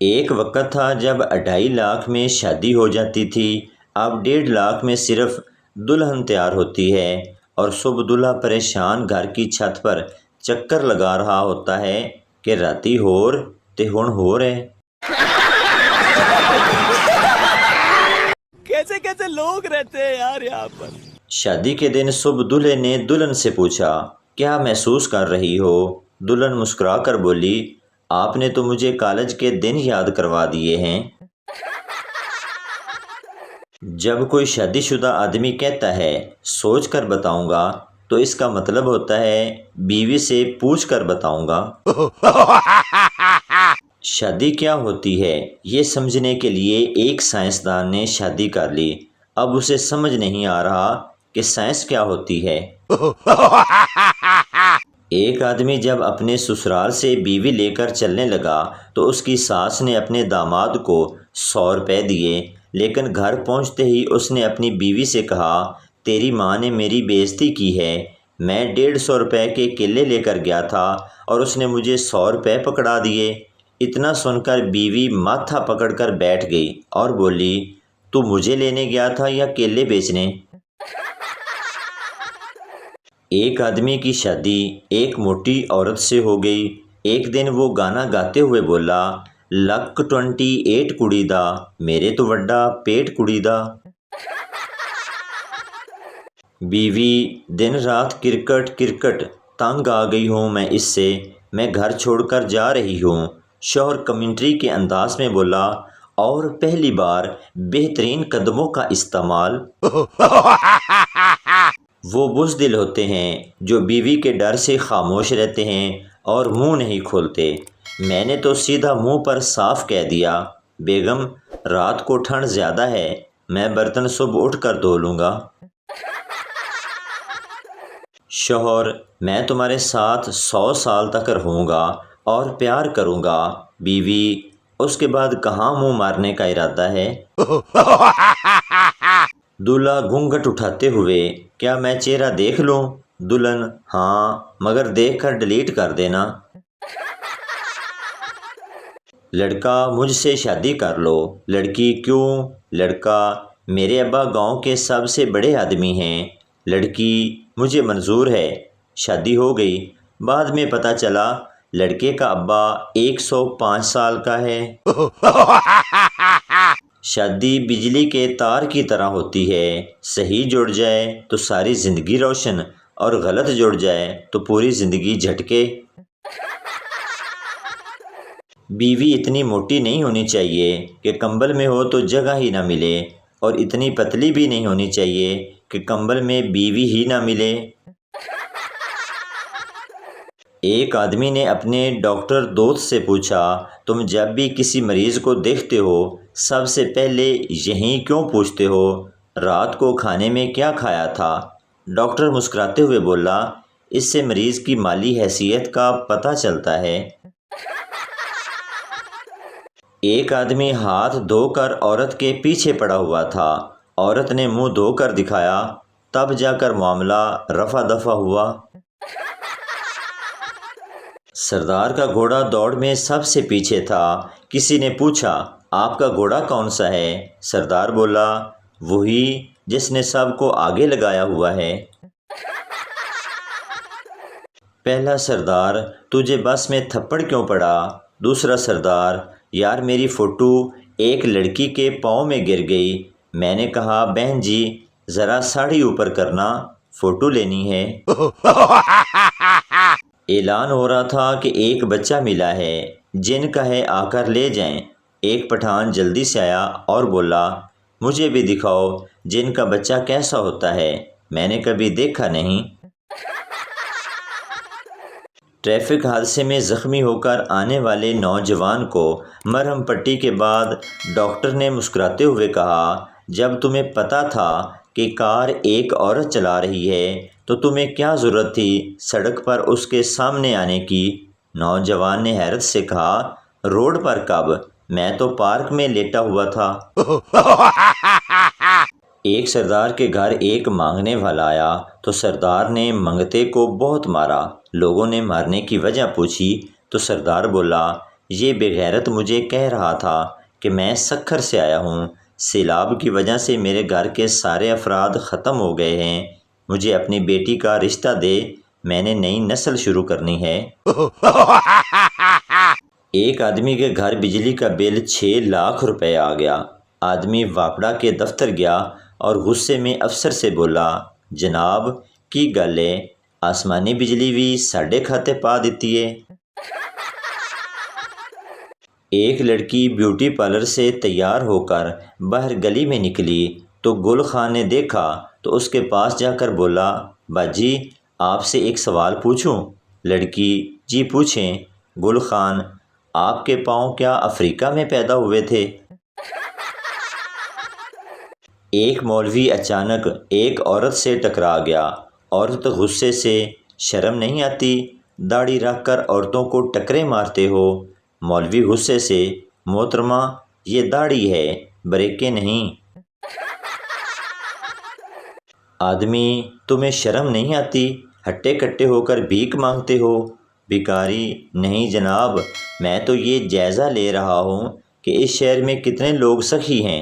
ایک وقت تھا جب 2.5 لاکھ میں شادی ہو جاتی تھی، اب 1.5 لاکھ میں صرف دلہن تیار ہوتی ہے اور صبح دلہا پریشان گھر کی چھت پر چکر لگا رہا ہوتا ہے کہ راتی ہور تے ہن ہور ہے۔ کیسے کیسے لوگ رہتے ہیں یار یہاں پر۔ شادی کے دن صبح دلہے نے دلہن سے پوچھا، کیا محسوس کر رہی ہو؟ دلہن مسکرا کر بولی، آپ نے تو مجھے کالج کے دن یاد کروا دیے ہیں۔ جب کوئی شادی شدہ آدمی کہتا ہے سوچ کر بتاؤں گا تو اس کا مطلب ہوتا ہے بیوی سے پوچھ کر بتاؤں گا۔ شادی کیا ہوتی ہے یہ سمجھنے کے لیے ایک سائنسدان نے شادی کر لی، اب اسے سمجھ نہیں آ رہا کہ سائنس کیا ہوتی ہے۔ ایک آدمی جب اپنے سسرال سے بیوی لے کر چلنے لگا تو اس کی ساس نے اپنے داماد کو 100 روپے دیے، لیکن گھر پہنچتے ہی اس نے اپنی بیوی سے کہا، تیری ماں نے میری بے عزتی کی ہے، میں 150 روپے کے کیلے لے کر گیا تھا اور اس نے مجھے 100 روپے پکڑا دیے۔ اتنا سن کر بیوی ماتھا پکڑ کر بیٹھ گئی اور بولی، تو مجھے لینے گیا تھا یا کیلے بیچنے؟ ایک آدمی کی شادی ایک موٹی عورت سے ہو گئی۔ ایک دن وہ گانا گاتے ہوئے بولا، لک 28 کڑی دا، میرے تو وڈا پیٹ کڑی دا۔ بیوی، دن رات کرکٹ کرکٹ، تنگ آ گئی ہوں میں اس سے، میں گھر چھوڑ کر جا رہی ہوں۔ شوہر کمنٹری کے انداز میں بولا، اور پہلی بار بہترین قدموں کا استعمال۔ وہ بزدل ہوتے ہیں جو بیوی کے ڈر سے خاموش رہتے ہیں اور منہ نہیں کھولتے۔ میں نے تو سیدھا منہ پر صاف کہہ دیا، بیگم رات کو ٹھنڈ زیادہ ہے، میں برتن صبح اٹھ کر دھو لوں گا۔ شوہر، میں تمہارے ساتھ 100 سال تک رہوں گا اور پیار کروں گا۔ بیوی، اس کے بعد کہاں منہ مارنے کا ارادہ ہے؟ دولہا گھونگھٹ اٹھاتے ہوئے، کیا میں چہرہ دیکھ لوں؟ دلہن، ہاں مگر دیکھ کر ڈیلیٹ کر دینا۔ لڑکا، مجھ سے شادی کر لو۔ لڑکی، کیوں؟ لڑکا، میرے ابا گاؤں کے سب سے بڑے آدمی ہیں۔ لڑکی، مجھے منظور ہے۔ شادی ہو گئی۔ بعد میں پتہ چلا لڑکے کا ابا 105 سال کا ہے۔ شادی بجلی کے تار کی طرح ہوتی ہے، صحیح جڑ جائے تو ساری زندگی روشن اور غلط جڑ جائے تو پوری زندگی جھٹکے۔ بیوی اتنی موٹی نہیں ہونی چاہیے کہ کمبل میں ہو تو جگہ ہی نہ ملے، اور اتنی پتلی بھی نہیں ہونی چاہیے کہ کمبل میں بیوی ہی نہ ملے۔ ایک آدمی نے اپنے ڈاکٹر دوست سے پوچھا، تم جب بھی کسی مریض کو دیکھتے ہو سب سے پہلے یہیں کیوں پوچھتے ہو، رات کو کھانے میں کیا کھایا تھا؟ ڈاکٹر مسکراتے ہوئے بولا، اس سے مریض کی مالی حیثیت کا پتہ چلتا ہے۔ ایک آدمی ہاتھ دھو کر عورت کے پیچھے پڑا ہوا تھا، عورت نے منہ دھو کر دکھایا، تب جا کر معاملہ رفع دفع ہوا۔ سردار کا گھوڑا دوڑ میں سب سے پیچھے تھا۔ کسی نے پوچھا، آپ کا گھوڑا کون سا ہے؟ سردار بولا، وہی جس نے سب کو آگے لگایا ہوا ہے۔ پہلا سردار، تجھے بس میں تھپڑ کیوں پڑا؟ دوسرا سردار، یار میری فوٹو ایک لڑکی کے پاؤں میں گر گئی، میں نے کہا بہن جی ذرا ساڑی اوپر کرنا، فوٹو لینی ہے۔ اعلان ہو رہا تھا کہ ایک بچہ ملا ہے، جن کا ہے آ کر لے جائیں۔ ایک پٹھان جلدی سے آیا اور بولا، مجھے بھی دکھاؤ جن کا بچہ کیسا ہوتا ہے، میں نے کبھی دیکھا نہیں۔ ٹریفک حادثے میں زخمی ہو کر آنے والے نوجوان کو مرہم پٹی کے بعد ڈاکٹر نے مسکراتے ہوئے کہا، جب تمہیں پتہ تھا کہ کار ایک عورت چلا رہی ہے تو تمہیں کیا ضرورت تھی سڑک پر اس کے سامنے آنے کی؟ نوجوان نے حیرت سے کہا، روڈ پر کب؟ میں تو پارک میں لیٹا ہوا تھا۔ ایک سردار کے گھر ایک مانگنے والا آیا تو سردار نے منگتے کو بہت مارا۔ لوگوں نے مارنے کی وجہ پوچھی تو سردار بولا، یہ بغیرت مجھے کہہ رہا تھا کہ میں سکھر سے آیا ہوں، سیلاب کی وجہ سے میرے گھر کے سارے افراد ختم ہو گئے ہیں، مجھے اپنی بیٹی کا رشتہ دے، میں نے نئی نسل شروع کرنی ہے۔ ایک آدمی کے گھر بجلی کا بل 6 لاکھ روپے آ گیا۔ آدمی واپڈا کے دفتر گیا اور غصے میں افسر سے بولا، جناب کی گل ہے، آسمانی بجلی بھی ساڈے کھاتے پا دیتی ہے۔ ایک لڑکی بیوٹی پارلر سے تیار ہو کر باہر گلی میں نکلی تو گل خان نے دیکھا تو اس کے پاس جا کر بولا، باجی آپ سے ایک سوال پوچھوں؟ لڑکی، جی پوچھیں۔ گل خان، آپ کے پاؤں کیا افریقہ میں پیدا ہوئے تھے؟ ایک مولوی اچانک ایک عورت سے ٹکرا گیا۔ عورت غصے سے، شرم نہیں آتی، داڑھی رکھ کر عورتوں کو ٹکرے مارتے ہو؟ مولوی غصے سے، محترمہ یہ داڑھی ہے، بریکیں نہیں۔ آدمی، تمہیں شرم نہیں آتی، ہٹے کٹے ہو کر بھیک مانگتے ہو؟ بھکاری، نہیں جناب، میں تو یہ جائزہ لے رہا ہوں کہ اس شہر میں کتنے لوگ سخی ہیں۔